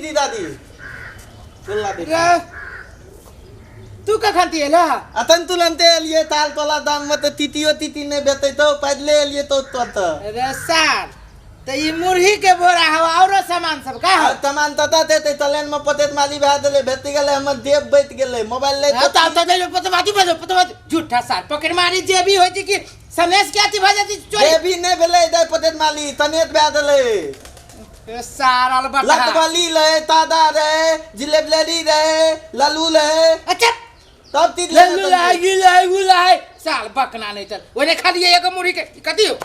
दीदी दादी बोला दे तू का खाती है ला अतन तुलंते लिए ताल तोला दाम मत तीतियो तीती ने बेते तो पहले लिए तो अरे सार तो ये मुरही के बोरा हवा और सामान सब का है सामान तता ते तलेन में पतेत माली भा देले भेती गेले हम देव बैठ गेले मोबाइल ले तो दे पतवादी झूठा सार पकड़ मारी जे भी होई कि सनेस क्या थी भाजाती चोरी जे भी ने भेले दे पतेत माली तनेत भा देले सार अलबटा लतवाली ले तादा रे जिलेबलेरी रे लल्लू ले अच्छा तब तीत ले साल बकना नहीं चल ओने खा लिए एक मुरही के कदी हो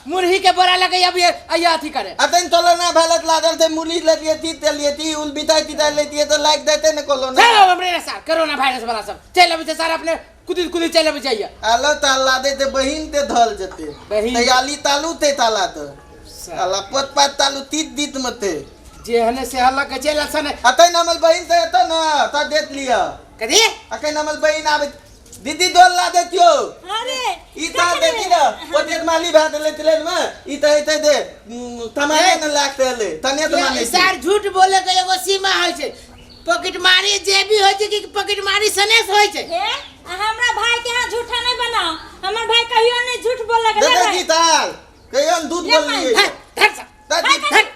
मुरही के बोरा लगे अब ये अया थी करे अतन तोलना भलत लागल थे मुरही ले लेती उल बिताई तिताई लेती तो लाइक देते न कोलो ना चलो हमरे सा कोरोना वायरस वाला सब चल अब से सारा अपने कुदी चल अब जाइए आलो ताला दे ते बहिन ते धल जते तयाली तालू ते ताला तो साला पत पात तालू तीत दीत मते जे हने से हल्ला के चला सने अतन नमल बहिन ते त न त देत लिया कदी अकन नमल बहिन आवे दीदी दोल ला देतियो अरे इता देती ना पतेत माली भा देले तिलेन में इता दे तमाने न लागते ले तने तो माने सार झूठ बोले के एगो सीमा होय छै पॉकेट मारी जे भी होय छै कि पॉकेट मारी सनेस होय छै हे हमरा भाई के हां झूठा नहीं बनाओ हमर भाई कहियो नहीं झूठ बोले के दे गीताल कहियो दूध बोल लिए धर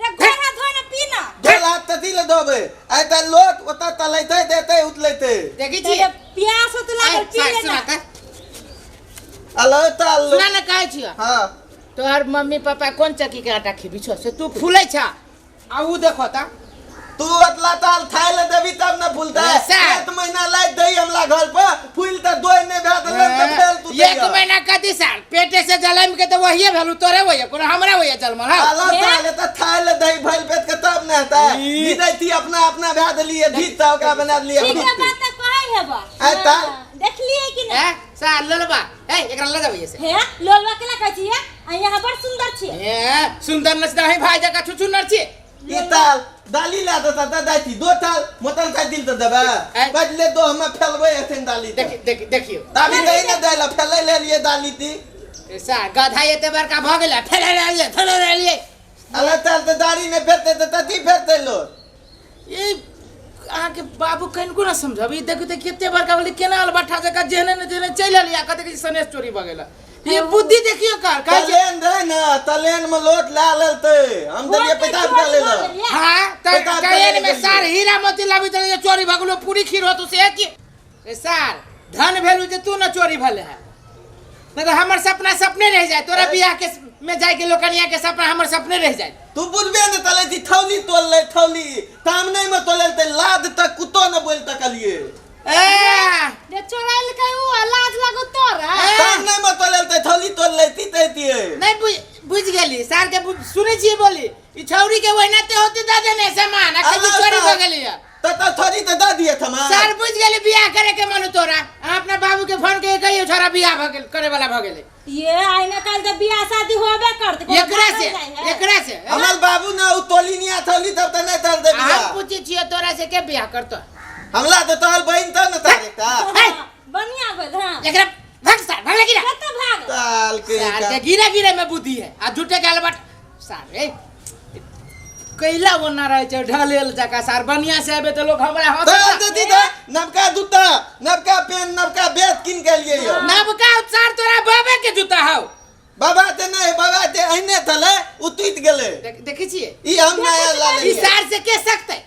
रे घोड़ा धोने पीना ढेला तती ले दोबे आय त लोट ओता तलैते देते उतलैते देखी छी प्यास होत लागल पी लेना अलो ताल सुना न कहै छी हां तोहर मम्मी पापा कोन चक्की के आटा खिबी छो से तू फूलै छ आ उ देखो ता तू अतला ताल खाए ले देबी तब न फूलता एक महीना लाई दई हमला घर पर फूल त दोय ने भेद ले त फेल तू एक महीना कदी साल पेटे से जलम के तो वही भेलु तोरे वही कोनो हमरा वही जलमल हां अलो ताल त खाए ले दई भइल पेट के तब न हता नीदैती अपना भेद लिए ढीत त ओकरा बना लिए ठीक है बात त कहै हेबा आ ता देख लिए कि नहीं साल ललबा ए एकरा ल जाबे से हे लोलवा केला कहै छी आ यहाँ बड़ सुंदर छी ए सुंदर नच दही भाई जका छुछुनर छी ई ताल दाली ला त दाती दो ताल मोटर का दिल त दबा बदले दो हम फैलबे एथन दाली देखियो ताबी गई न देला फैले ले लिए दाली ती ऐसा गधा एते बड़का भ गेला फैले ले लिए अला ताल त दाढ़ी ने फेरते त तती फेरते लो ये आके बाबू कहीं को ना समझबी देखो त केते बड़का बोली केना अलबठा जका जेने ने जेने चल लिया कते कि सनेस चोरी भ गेला ये बुद्धि देखियो का तलेन रे ना तलेन में लोट ला लेते हम दलिए पेटाब कर ले लो हां त कायन में सार हीरा मोती लाबी त चोरी भ गेलो पूरी खीर होतो से की ए सार धन भेलु जे तू न चोरी भले है नहीं तो हमर सपना सपने रह जाए तोरा बियाह के में जाए के लोकनिया के सपना हमर सपने रह जाए तू बुझबे न तले थी थौली तोल ले थौली ताम नहीं में तोले ते लाद तक कुतो न बोल तकलिए रे चोराइल के उ लाज लागो तोरा ताम नहीं में तोले ते थौली तोल लेती तेती नहीं बुझ गेली सार के सुनै छी बोली ई छौरी के वहनाते होती द देने सामान आ के चोरी भ गेली त थोड़ी त द दिए थमा सार बुझ गेली बियाह करे के मन तोरा अपना बाबू के फोन के कहियो छोरा बियाह भ गेल करे वाला भ गेले ये आइना काल त बियाह शादी होबे करते एकरा से हमर बाबू ना उ तोली निया थौली तब त नहीं तल दे बियाह हम पूछी छियो तोरा से के बियाह करतो हमला तो तोहर बहिन त न तारे ता बढ़िया भेल हां एकरा भाग सार भाग लगी कत भाग ताल के गिरे में बुद्धि है आ झूठे के अलबट सार ए कैला वो ना रहे छ ढलेल जका सार बनिया से आबे तो लोग हमरा हाथ देती द नबका जूता नबका पेन नबका बेत किन के लिए यो नबका सार तोरा बाबे के जूता हौ बाबा ते नहीं बाबा ते अइने थले उतित गेले देखै छिए ई हम नया ला ले ई सार से के सकते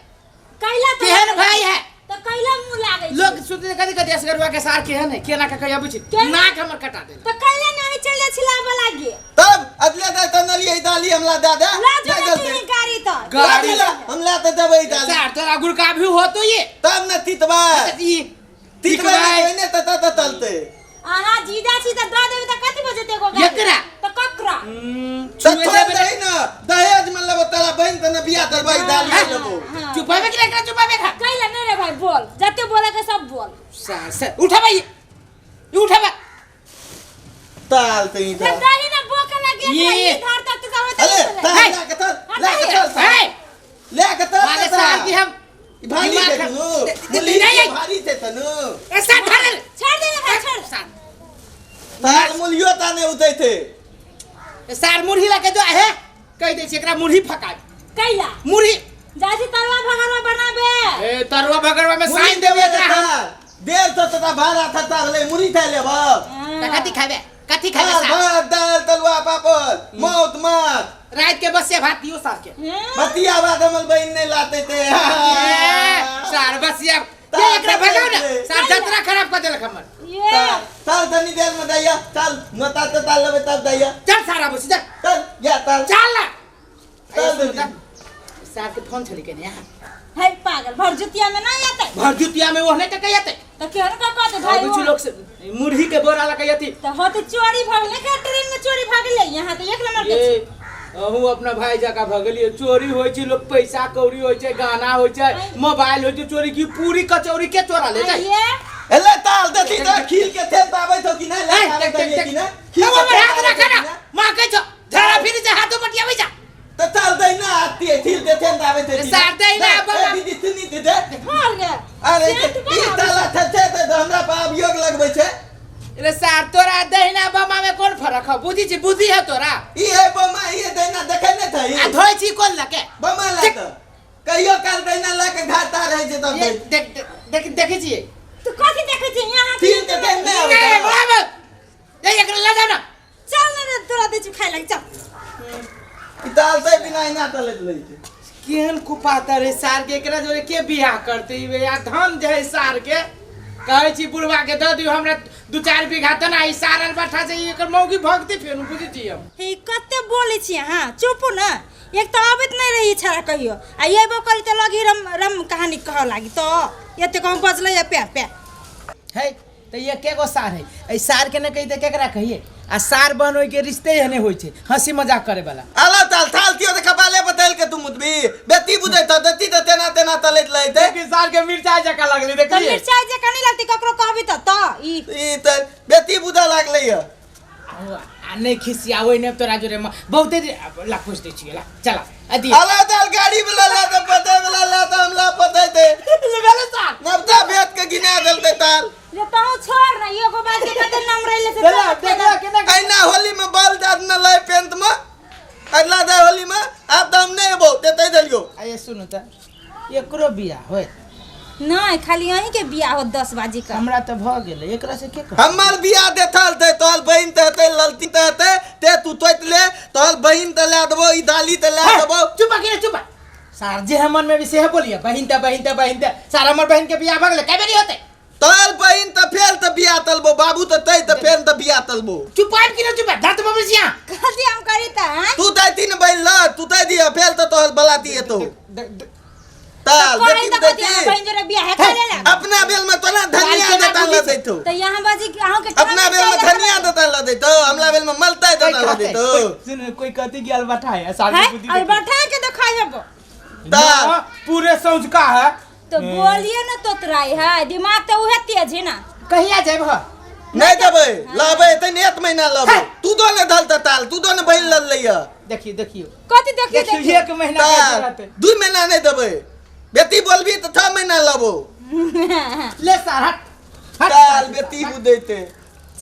कैला केहन भाई है तो कैला मुंह लागे लोग सुनते कदी कदी असगरवा के सार केहन है केना के कहिया बुझी नाक हमर कटा दे तो कैला नहीं चले छिलाबे लागे तब अदले दे तनली ई दाली हमला दादा ले गलती गाड़ी तो गाड़ी हमला ते देबे ई दाली सार तोरा गुड़का भी हो तो ये तब न तितबा ई तितबा ने त तलते आहा जीजा छी त द देबे त कथि बजते को एकरा त ककरा छुए दे न दहेज में लेबो तला बहिन त न बियाह करबै दाली लेबो चुपावे के एकरा चुपावे खा कैला नहीं रे भाई बोल जते बोले के सब बोल सार उठा भाई उठा बा ताल ते ते दाली ना बोके लगे ये धार तक जावे अरे ताल ला के ताल सार की हम भारी थे तनु मुली भारी थे तनु ऐसा धर छोड़ दे भाई छोड़ सार ताल मुलियो ता ने उदै थे सार मुरही ला के जो है कह दे एकरा मुरही फका कैला मुरही जासी तरुआ भगरवा बनाबे ए तरुआ भगरवा में साइन देबे एकरा हम 150 टका भाड़ा था ले मुरी था लेब कथी खाबे सार भात दाल तलवा पापड़ मौत मात रात के बसे भात दियो सार के बतिया बात हमल बहन नहीं लाते थे सार बसिया ये एकरा भगाओ ना सार जतरा खराब कर देलक हमर ये चल तनी देर में दैया चल नता तो ताल लेबे तब दैया चल सारा बस चल या चल ना चल सार के फोन छली के यहाँ है पागल भर जुतिया में ना आते भर जुतिया में वो नहीं तो कहते तो केहन का कहते भाई कुछ लोग से मुरही के बोरा लगा कहती तो होते चोरी भागले के ट्रेन में चोरी भागले यहाँ तो एक नंबर के ये अहू अपना भाई जका भगलिए चोरी होय छै लोग पैसा कौड़ी होय छै गाना होय छै मोबाइल होय छै चोरी की पूरी कचौरी के चोरा ले जाय ये एले ताल देती तो खील के थे आबै तो कि नहीं ला कि ना खील के हाथ रखा ना मां कह छो झड़ा फिर से हाथों पटियाबै जा तो चल दे ना आती है खील के थे आबै थे सार दे ना बाबा दीदी सुनी दे हाल गे अरे ई ताला थे तो हमरा पर अभियोग लगबै छै रे सार तोरा दहिना बमा में कोन फरक है बुद्धि छी बुद्धि है तोरा ई है बमा ई देना देखे नहीं था आ धोई छी कोन लके बमा ला तो कहियो काल देना ला के घाटा रहे छै तब देख देखे छी तू कथि देखे छी यहाँ खील के थे नहीं आबै बराबर ये एकरा ले जा ना चल ना तोरा दे छी खाइ लग चल ई ताल से बिना इना तले ले छै केहन कुपातर है सार के एकरा जोरे के बियाह करते बे या धन जे है सार के कहै छी बुढ़वा के द दियो हमरा 2-4 बीघा त ना ई सारल बैठा छै एकर मौगी भगती फेन बुझी छी हम हे कते बोलै छी हां चुप ना एक तो आबत नहीं रही छरा कहियो आ येबो करी त लगी रम कहानी कह लागी तो एते कम बजले या पे है त ये के गो सार है ए सार के न कहि त केकरा कहिए आ सार बहन होय के रिश्ते हने होय छै हंसी मजाक करे वाला आला ताल थाल कियो त कपाले बदल के तुम मुदबी बेटी बुझै त देती त तेना तलेत लैते कि सार के मिर्चाई जका लगली तो देखिए मिर्चाई जे कनी लगती ककरो कहबी त ई ई त बेटी बुझा लागलै है आ नहीं खिसिया ओइ ने तोरा जोरे बहुते ला पूछ दे छी ला चला अदी आला ताल गाड़ी वाला ला त पते वाला ला त हमला पते थे लगले सार नबता भेद के गिना देलते ताल ले तो छोड़ ना एगो बात के कते नाम रहिले से देखला देखला केना ऐना होली में बाल जात न लय पेंट में अगला दे होली में आप दम नहीं बो देते दलियो आये सुनु त एकरो बियाह होय नहीं खाली यहीं के बियाह हो 10 बाजी का हमरा त भ गेलै एकरा से के हमर बियाह देथल थे तोल बहिन ते ललती ते तू तोत ले तोल बहिन त ला देबो ई दाली त ला देबो चुप के चुप सार जे हमन में भी से बोलिए बहिन त सार हमर बहिन के बियाह भ गेलै कै बेरी होतै तोल बहिन त फेल त बियाह तलबो बाबू त तै त फेल त बियाह तलबो चुप आइब कि न चुप धत बबसिया कथि हम करी त तू तै तीन बहिन ल तू तै दिया फेल त तोल बलाती है तो ताल कोई बेटी त कथि हम देती बहिन जरे बियाह करे ला अपना बेल में तो ना धनिया देता ला देतो तो यहाँ बाजी अहाँ के अपना बेल में धनिया देता ला देतो हमला बेल में मलता देता ला देतो सुन कोई कथि गेल बैठाए सार है बुद्धि और बैठा के दिखाई हबो ताल पूरे सौजका है तो बोलिए ना तोतराई है दिमाग तो उहे तेज है ना कहिया जेब ह नहीं देबे लाबे त एक महीना लाबे तू दो ने धल त ताल तू दो ने बहिन लल लइया देखियो कथि देखिए एक महीना के ताल जरूरत है 2 महीना नहीं देबे बेटी बोलबी त 6 महीना लाबो ले सार हट ताल बेटी बुझैते